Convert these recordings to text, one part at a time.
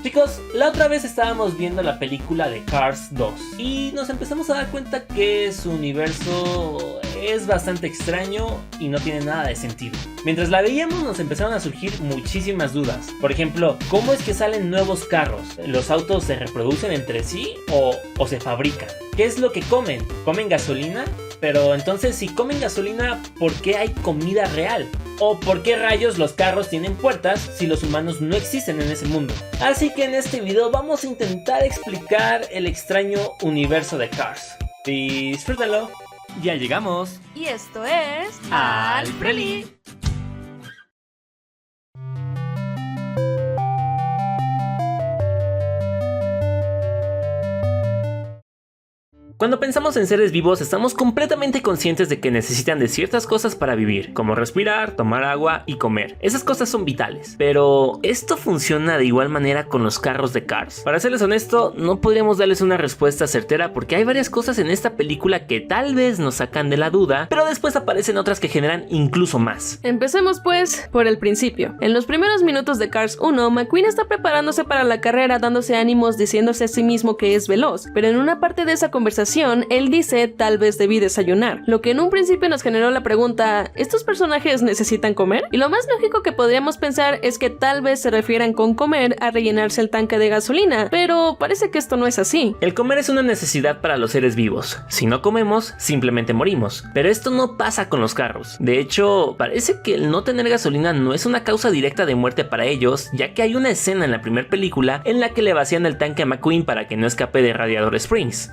Chicos, la otra vez estábamos viendo la película de Cars 2 y nos empezamos a dar cuenta que su universo es bastante extraño y no tiene nada de sentido. Mientras la veíamos nos empezaron a surgir muchísimas dudas. Por ejemplo, ¿cómo es que salen nuevos carros? ¿Los autos se reproducen entre sí o se fabrican? ¿Qué es lo que comen? ¿Comen gasolina? Pero entonces, si comen gasolina, ¿por qué hay comida real? ¿O por qué rayos los carros tienen puertas si los humanos no existen en ese mundo? Así que en este video vamos a intentar explicar el extraño universo de Cars. Disfrútenlo. Ya llegamos. Y esto es... Al Preli. Cuando pensamos en seres vivos, estamos completamente conscientes de que necesitan de ciertas cosas para vivir, como respirar, tomar agua y comer. Esas cosas son vitales. Pero, ¿esto funciona de igual manera con los carros de Cars? Para serles honesto, no podríamos darles una respuesta certera porque hay varias cosas en esta película que tal vez nos sacan de la duda, pero después aparecen otras que generan incluso más. Empecemos pues por el principio. En los primeros minutos de Cars 1, McQueen está preparándose para la carrera dándose ánimos diciéndose a sí mismo que es veloz, pero en una parte de esa conversación él dice tal vez debí desayunar, lo que en un principio nos generó la pregunta, ¿estos personajes necesitan comer? Y lo más lógico que podríamos pensar es que tal vez se refieran con comer a rellenarse el tanque de gasolina, pero parece que esto no es así. El comer es una necesidad para los seres vivos. Si no comemos, simplemente morimos. Pero esto no pasa con los carros. De hecho, parece que el no tener gasolina no es una causa directa de muerte para ellos, ya que hay una escena en la primera película en la que le vacían el tanque a McQueen para que no escape de Radiador Springs.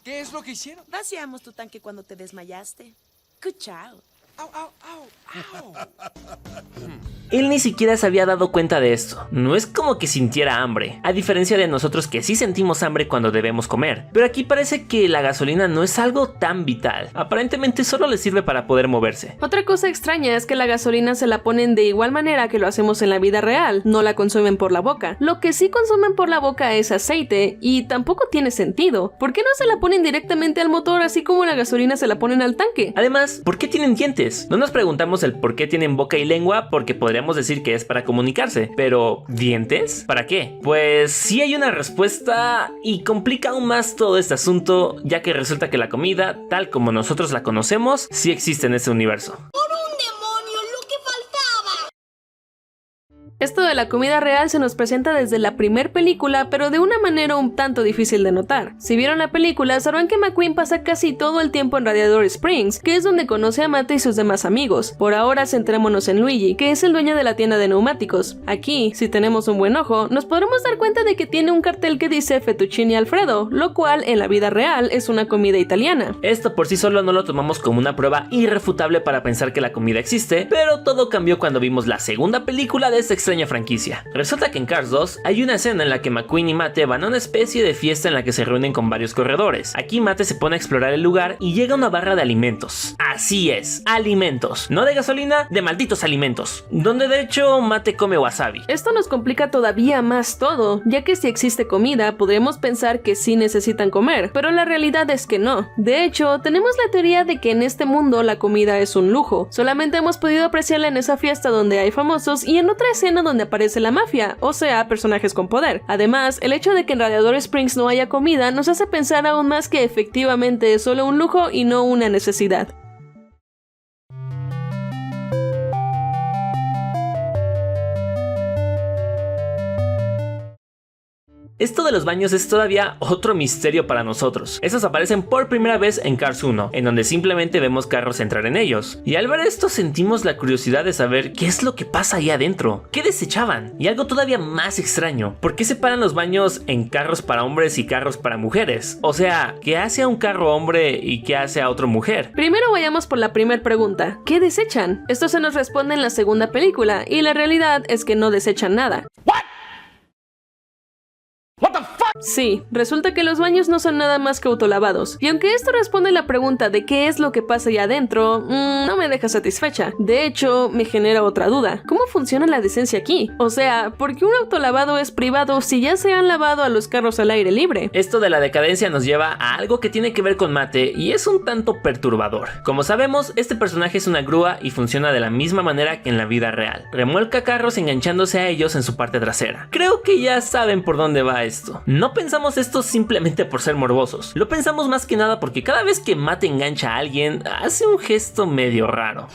¿Qué es lo que hicieron? Vaciamos tu tanque cuando te desmayaste. Cuchao. ¡Au, au, au! Él ni siquiera se había dado cuenta de esto. No es como que sintiera hambre, a diferencia de nosotros que sí sentimos hambre cuando debemos comer. Pero aquí parece que la gasolina no es algo tan vital. Aparentemente solo le sirve para poder moverse. Otra cosa extraña es que la gasolina se la ponen de igual manera que lo hacemos en la vida real, no la consumen por la boca. Lo que sí consumen por la boca es aceite, y tampoco tiene sentido. ¿Por qué no se la ponen directamente al motor así como la gasolina se la ponen al tanque? Además, ¿por qué tienen dientes? No nos preguntamos el por qué tienen boca y lengua porque podríamos decir que es para comunicarse, pero ¿dientes? ¿Para qué? Pues sí hay una respuesta y complica aún más todo este asunto, ya que resulta que la comida, tal como nosotros la conocemos, sí existe en este universo. Esto de la comida real se nos presenta desde la primer película, pero de una manera un tanto difícil de notar. Si vieron la película, sabrán que McQueen pasa casi todo el tiempo en Radiador Springs, que es donde conoce a Matt y sus demás amigos. Por ahora centrémonos en Luigi, que es el dueño de la tienda de neumáticos. Aquí, si tenemos un buen ojo, nos podremos dar cuenta de que tiene un cartel que dice Fettuccine Alfredo, lo cual en la vida real es una comida italiana. Esto por sí solo no lo tomamos como una prueba irrefutable para pensar que la comida existe, pero todo cambió cuando vimos la segunda película de esta extraña franquicia. Resulta que en Cars 2 hay una escena en la que McQueen y Mate van a una especie de fiesta en la que se reúnen con varios corredores. Aquí Mate se pone a explorar el lugar y llega a una barra de alimentos. Así es, alimentos. No de gasolina, de malditos alimentos. Donde de hecho Mate come wasabi. Esto nos complica todavía más todo, ya que si existe comida, podremos pensar que sí necesitan comer, pero la realidad es que no. De hecho, tenemos la teoría de que en este mundo la comida es un lujo. Solamente hemos podido apreciarla en esa fiesta donde hay famosos y en otra escena donde aparece la mafia, o sea, personajes con poder. Además, el hecho de que en Radiador Springs no haya comida nos hace pensar aún más que efectivamente es solo un lujo y no una necesidad. Esto de los baños es todavía otro misterio para nosotros. Estos aparecen por primera vez en Cars 1, en donde simplemente vemos carros entrar en ellos. Y al ver esto sentimos la curiosidad de saber qué es lo que pasa ahí adentro. ¿Qué desechaban? Y algo todavía más extraño. ¿Por qué separan los baños en carros para hombres y carros para mujeres? O sea, ¿qué hace a un carro hombre y qué hace a otro mujer? Primero vayamos por la primera pregunta. ¿Qué desechan? Esto se nos responde en la segunda película, y la realidad es que no desechan nada. Sí, resulta que los baños no son nada más que autolavados. Y aunque esto responde la pregunta de qué es lo que pasa ahí adentro, no me deja satisfecha. De hecho, me genera otra duda. ¿Cómo funciona la decencia aquí? O sea, ¿por qué un autolavado es privado si ya se han lavado a los carros al aire libre? Esto de la decadencia nos lleva a algo que tiene que ver con Mate y es un tanto perturbador. Como sabemos, este personaje es una grúa y funciona de la misma manera que en la vida real. Remolca carros enganchándose a ellos en su parte trasera. Creo que ya saben por dónde va esto. No pensamos esto simplemente por ser morbosos. Lo pensamos más que nada porque cada vez que Mate engancha a alguien, hace un gesto medio raro.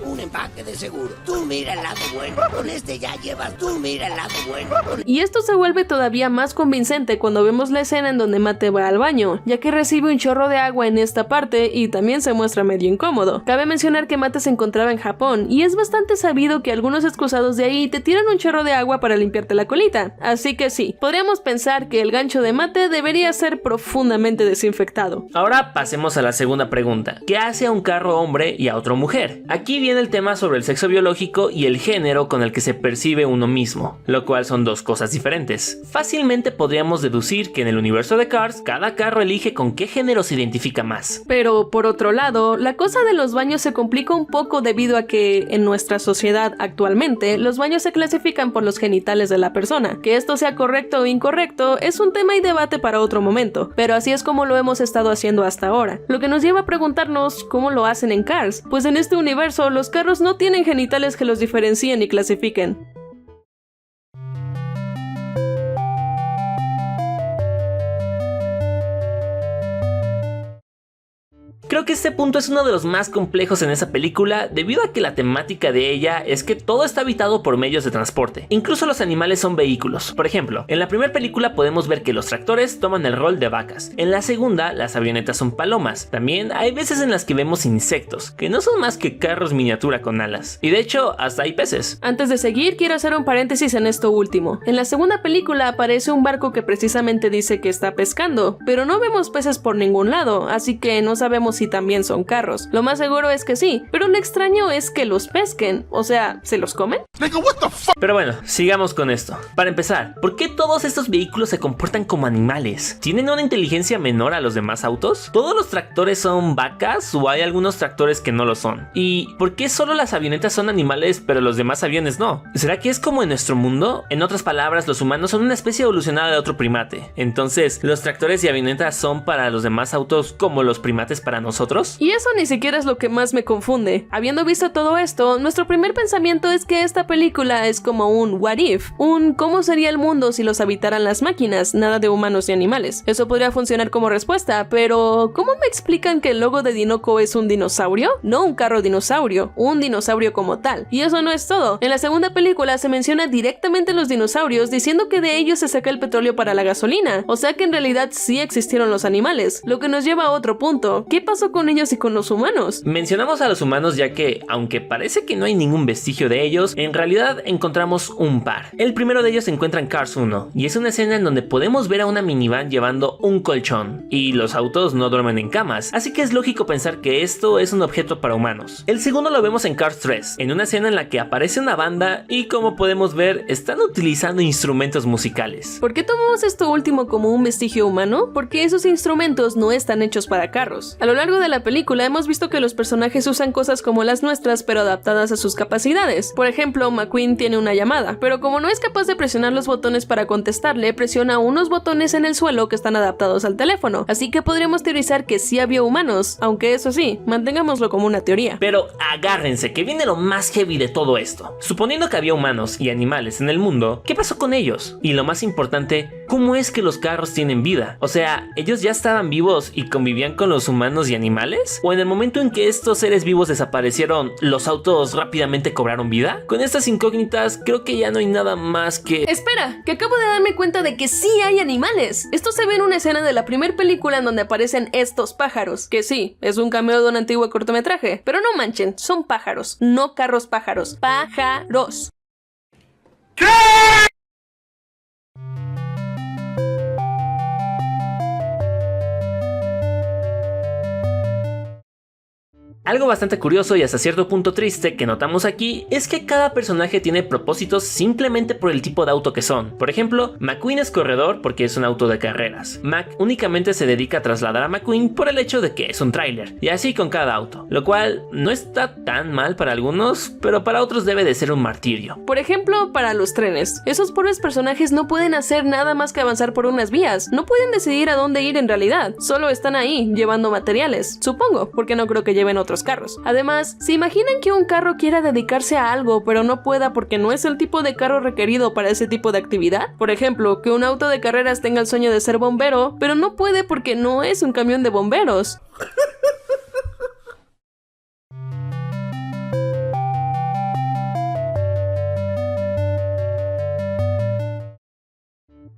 Un empaque de seguro. Tú mira el lado bueno. Con este ya llevas. Tú mira el lado bueno. Y esto se vuelve todavía más convincente cuando vemos la escena en donde Mate va al baño, ya que recibe un chorro de agua en esta parte y también se muestra medio incómodo. Cabe mencionar que Mate se encontraba en Japón y es bastante sabido que algunos excusados de ahí te tiran un chorro de agua para limpiarte la colita. Así que sí, podríamos pensar que el gancho de Mate debería ser profundamente desinfectado. Ahora pasemos a la segunda pregunta. ¿Qué hace a un carro hombre y a otro mujer? Aquí viene el tema sobre el sexo biológico y el género con el que se percibe uno mismo, lo cual son dos cosas diferentes. Fácilmente podríamos deducir que en el universo de Cars, cada carro elige con qué género se identifica más. Pero por otro lado, la cosa de los baños se complica un poco debido a que en nuestra sociedad actualmente los baños se clasifican por los genitales de la persona. Que esto sea correcto o incorrecto es un tema y debate para otro momento, pero así es como lo hemos estado haciendo hasta ahora. Lo que nos lleva a preguntarnos cómo lo hacen en Cars, pues en este universo los carros no tienen genitales que los diferencien y clasifiquen. Creo que este punto es uno de los más complejos en esa película debido a que la temática de ella es que todo está habitado por medios de transporte. Incluso los animales son vehículos. Por ejemplo, en la primera película podemos ver que los tractores toman el rol de vacas. En la segunda, las avionetas son palomas. También hay veces en las que vemos insectos, que no son más que carros miniatura con alas. Y de hecho, hasta hay peces. Antes de seguir, quiero hacer un paréntesis en esto último. En la segunda película aparece un barco que precisamente dice que está pescando, pero no vemos peces por ningún lado, así que no sabemos si también son carros. Lo más seguro es que sí, pero lo extraño es que los pesquen, o sea, ¿se los comen? Pero bueno, sigamos con esto. Para empezar, ¿por qué todos estos vehículos se comportan como animales? ¿Tienen una inteligencia menor a los demás autos? ¿Todos los tractores son vacas o hay algunos tractores que no lo son? ¿Y por qué solo las avionetas son animales pero los demás aviones no? ¿Será que es como en nuestro mundo? En otras palabras, los humanos son una especie evolucionada de otro primate. Entonces, ¿los tractores y avionetas son para los demás autos como los primates para nosotros? Y eso ni siquiera es lo que más me confunde. Habiendo visto todo esto, nuestro primer pensamiento es que esta película es como un what if, un cómo sería el mundo si los habitaran las máquinas, nada de humanos y animales. Eso podría funcionar como respuesta, pero ¿cómo me explican que el logo de Dinoco es un dinosaurio? No un carro dinosaurio, un dinosaurio como tal. Y eso no es todo. En la segunda película se menciona directamente los dinosaurios diciendo que de ellos se saca el petróleo para la gasolina, o sea que en realidad sí existieron los animales, lo que nos lleva a otro punto. ¿Qué pasó con ellos y con los humanos? Mencionamos a los humanos ya que, aunque parece que no hay ningún vestigio de ellos, en realidad encontramos un par. El primero de ellos se encuentra en Cars 1 y es una escena en donde podemos ver a una minivan llevando un colchón y los autos no duermen en camas, así que es lógico pensar que esto es un objeto para humanos. El segundo lo vemos en Cars 3, en una escena en la que aparece una banda y, como podemos ver, están utilizando instrumentos musicales. ¿Por qué tomamos esto último como un vestigio humano? Porque esos instrumentos no están hechos para carros. A lo largo de la película hemos visto que los personajes usan cosas como las nuestras pero adaptadas a sus capacidades. Por ejemplo, McQueen tiene una llamada, pero como no es capaz de presionar los botones para contestarle, presiona unos botones en el suelo que están adaptados al teléfono, así que podríamos teorizar que sí había humanos, aunque eso sí, mantengámoslo como una teoría. Pero agárrense, que viene lo más heavy de todo esto. Suponiendo que había humanos y animales en el mundo, ¿qué pasó con ellos? Y lo más importante, ¿cómo es que los carros tienen vida? O sea, ¿ellos ya estaban vivos y convivían con los humanos y animales? ¿O en el momento en que estos seres vivos desaparecieron, los autos rápidamente cobraron vida? Con estas incógnitas, creo que ya no hay nada más que... ¡Espera! Que acabo de darme cuenta de que sí hay animales. Esto se ve en una escena de la primera película en donde aparecen estos pájaros, que sí, es un cameo de un antiguo cortometraje, pero no manchen, son pájaros, no carros pájaros, pájaros. ¿Qué? Algo bastante curioso y hasta cierto punto triste que notamos aquí es que cada personaje tiene propósitos simplemente por el tipo de auto que son. Por ejemplo, McQueen es corredor porque es un auto de carreras. Mac únicamente se dedica a trasladar a McQueen por el hecho de que es un tráiler, y así con cada auto, lo cual no está tan mal para algunos, pero para otros debe de ser un martirio. Por ejemplo, para los trenes. Esos pobres personajes no pueden hacer nada más que avanzar por unas vías. No pueden decidir a dónde ir en realidad. Solo están ahí, llevando materiales. Supongo, porque no creo que lleven otros carros. Además, ¿se imaginan que un carro quiera dedicarse a algo, pero no pueda porque no es el tipo de carro requerido para ese tipo de actividad? Por ejemplo, que un auto de carreras tenga el sueño de ser bombero, pero no puede porque no es un camión de bomberos.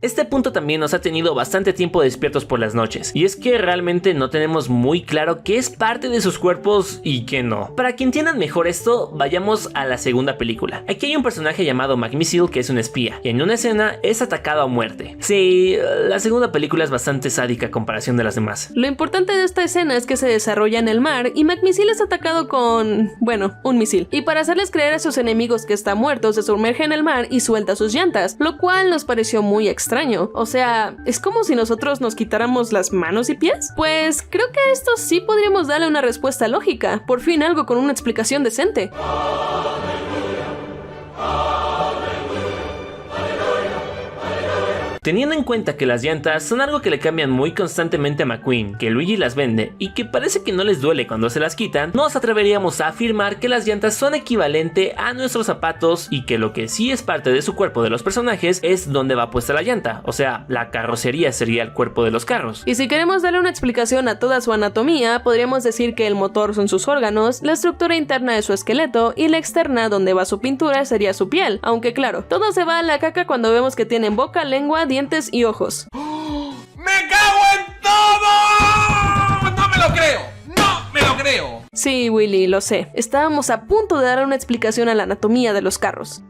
Este punto también nos ha tenido bastante tiempo despiertos por las noches, y es que realmente no tenemos muy claro qué es parte de sus cuerpos y qué no. Para que entiendan mejor esto, vayamos a la segunda película. Aquí hay un personaje llamado McMissile que es un espía, y en una escena es atacado a muerte. Sí, la segunda película es bastante sádica a comparación de las demás. Lo importante de esta escena es que se desarrolla en el mar y McMissile es atacado con... bueno, un misil. Y para hacerles creer a sus enemigos que está muerto, se sumerge en el mar y suelta sus llantas, lo cual nos pareció muy extraño. O sea, ¿es como si nosotros nos quitáramos las manos y pies? Pues creo que a esto sí podríamos darle una respuesta lógica. Por fin algo con una explicación decente. Teniendo en cuenta que las llantas son algo que le cambian muy constantemente a McQueen, que Luigi las vende y que parece que no les duele cuando se las quitan, nos atreveríamos a afirmar que las llantas son equivalente a nuestros zapatos y que lo que sí es parte de su cuerpo de los personajes es donde va puesta la llanta, o sea, la carrocería sería el cuerpo de los carros. Y si queremos darle una explicación a toda su anatomía, podríamos decir que el motor son sus órganos, la estructura interna es su esqueleto y la externa donde va su pintura sería su piel, aunque claro, todo se va a la caca cuando vemos que tienen boca, lengua, dientes y ojos. ¡Me cago en todo! ¡No me lo creo! ¡No me lo creo! Sí, Willy, lo sé. Estábamos a punto de dar una explicación a la anatomía de los carros.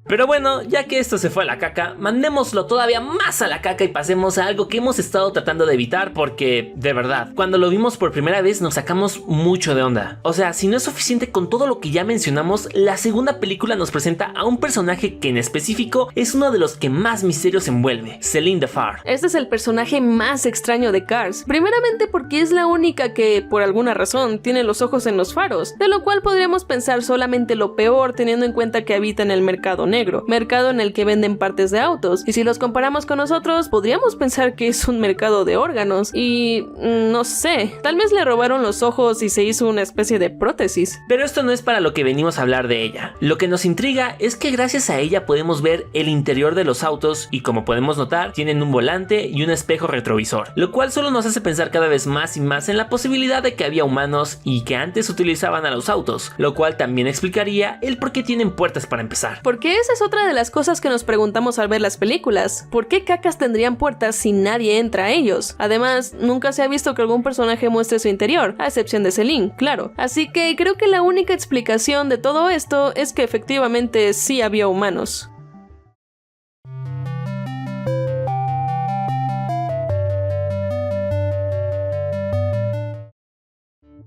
Pero bueno, ya que esto se fue a la caca, mandémoslo todavía más a la caca y pasemos a algo que hemos estado tratando de evitar porque, de verdad, cuando lo vimos por primera vez nos sacamos mucho de onda. O sea, si no es suficiente con todo lo que ya mencionamos, la segunda película nos presenta a un personaje que en específico es uno de los que más misterios envuelve, Celine Defar. Este es el personaje más extraño de Cars, primeramente porque es la única que, por alguna razón, tiene los ojos en los faros, de lo cual podríamos pensar solamente lo peor teniendo en cuenta que habita en el mercado negro, mercado en el que venden partes de autos, y si los comparamos con nosotros, podríamos pensar que es un mercado de órganos, y no sé, tal vez le robaron los ojos y se hizo una especie de prótesis. Pero esto no es para lo que venimos a hablar de ella. Lo que nos intriga es que gracias a ella podemos ver el interior de los autos y como podemos notar, tienen un volante y un espejo retrovisor, lo cual solo nos hace pensar cada vez más y más en la posibilidad de que había humanos y que antes utilizaban a los autos, lo cual también explicaría el por qué tienen puertas para empezar. Porque esa es otra de las cosas que nos preguntamos al ver las películas. ¿Por qué cacas tendrían puertas si nadie entra a ellos? Además, nunca se ha visto que algún personaje muestre su interior, a excepción de Celine, claro. Así que creo que la única explicación de todo esto es que efectivamente sí había humanos.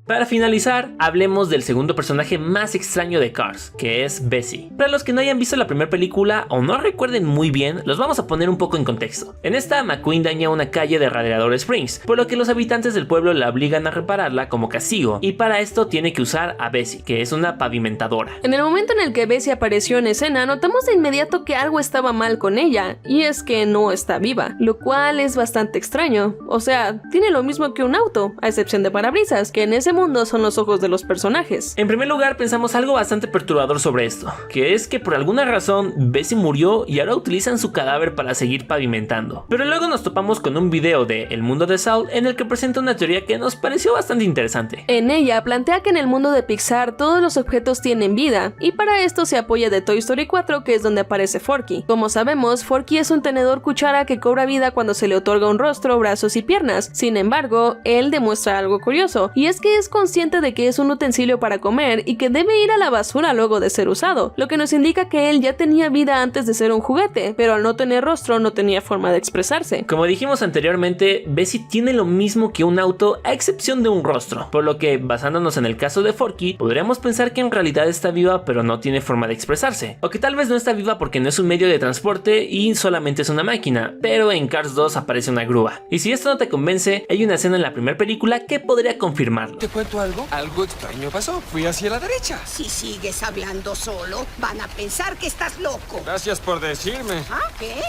Para finalizar, hablemos del segundo personaje más extraño de Cars, que es Bessie. Para los que no hayan visto la primera película o no recuerden muy bien, los vamos a poner un poco en contexto. En esta, McQueen daña una calle de Radiator Springs, por lo que los habitantes del pueblo la obligan a repararla como castigo, y para esto tiene que usar a Bessie, que es una pavimentadora. En el momento en el que Bessie apareció en escena, notamos de inmediato que algo estaba mal con ella, y es que no está viva, lo cual es bastante extraño. O sea, tiene lo mismo que un auto, a excepción de parabrisas, que en ese mundo son los ojos de los personajes. En primer lugar, pensamos algo bastante perturbador sobre esto, que es que por alguna razón Bessie murió y ahora utilizan su cadáver para seguir pavimentando. Pero luego nos topamos con un video de El Mundo de Saul en el que presenta una teoría que nos pareció bastante interesante. En ella plantea que en el mundo de Pixar todos los objetos tienen vida, y para esto se apoya de Toy Story 4, que es donde aparece Forky. Como sabemos, Forky es un tenedor cuchara que cobra vida cuando se le otorga un rostro, brazos y piernas. Sin embargo, él demuestra algo curioso, y es que es es consciente de que es un utensilio para comer y que debe ir a la basura luego de ser usado, lo que nos indica que él ya tenía vida antes de ser un juguete, pero al no tener rostro no tenía forma de expresarse. Como dijimos anteriormente, Bessie tiene lo mismo que un auto a excepción de un rostro, por lo que basándonos en el caso de Forky, podríamos pensar que en realidad está viva pero no tiene forma de expresarse, o que tal vez no está viva porque no es un medio de transporte y solamente es una máquina, pero en Cars 2 aparece una grúa. Y si esto no te convence, hay una escena en la primera película que podría confirmarlo. ¿Te cuento algo? Algo extraño pasó. Fui hacia la derecha. Si sigues hablando solo, van a pensar que estás loco. Gracias por decirme. ¿Ah, qué?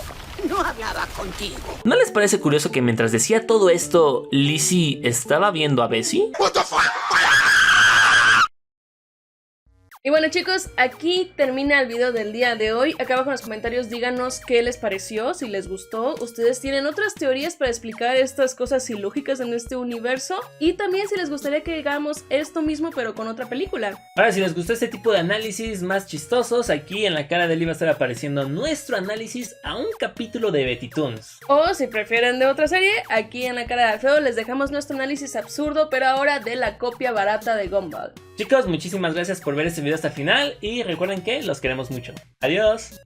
No hablaba contigo. ¿No les parece curioso que mientras decía todo esto, Lizzie estaba viendo a Bessie? Y bueno chicos, aquí termina el video del día de hoy. Acá abajo en los comentarios díganos qué les pareció, si les gustó. Ustedes tienen otras teorías para explicar estas cosas ilógicas en este universo. Y también si les gustaría que hagamos esto mismo pero con otra película. Ahora, si les gustó este tipo de análisis más chistosos, aquí en la cara de Lee va a estar apareciendo nuestro análisis a un capítulo de Betty Toons. O si prefieren de otra serie, aquí en la cara de Alfredo les dejamos nuestro análisis absurdo, pero ahora de la copia barata de Gumball. Chicos, muchísimas gracias por ver este video hasta el final y recuerden que los queremos mucho. Adiós.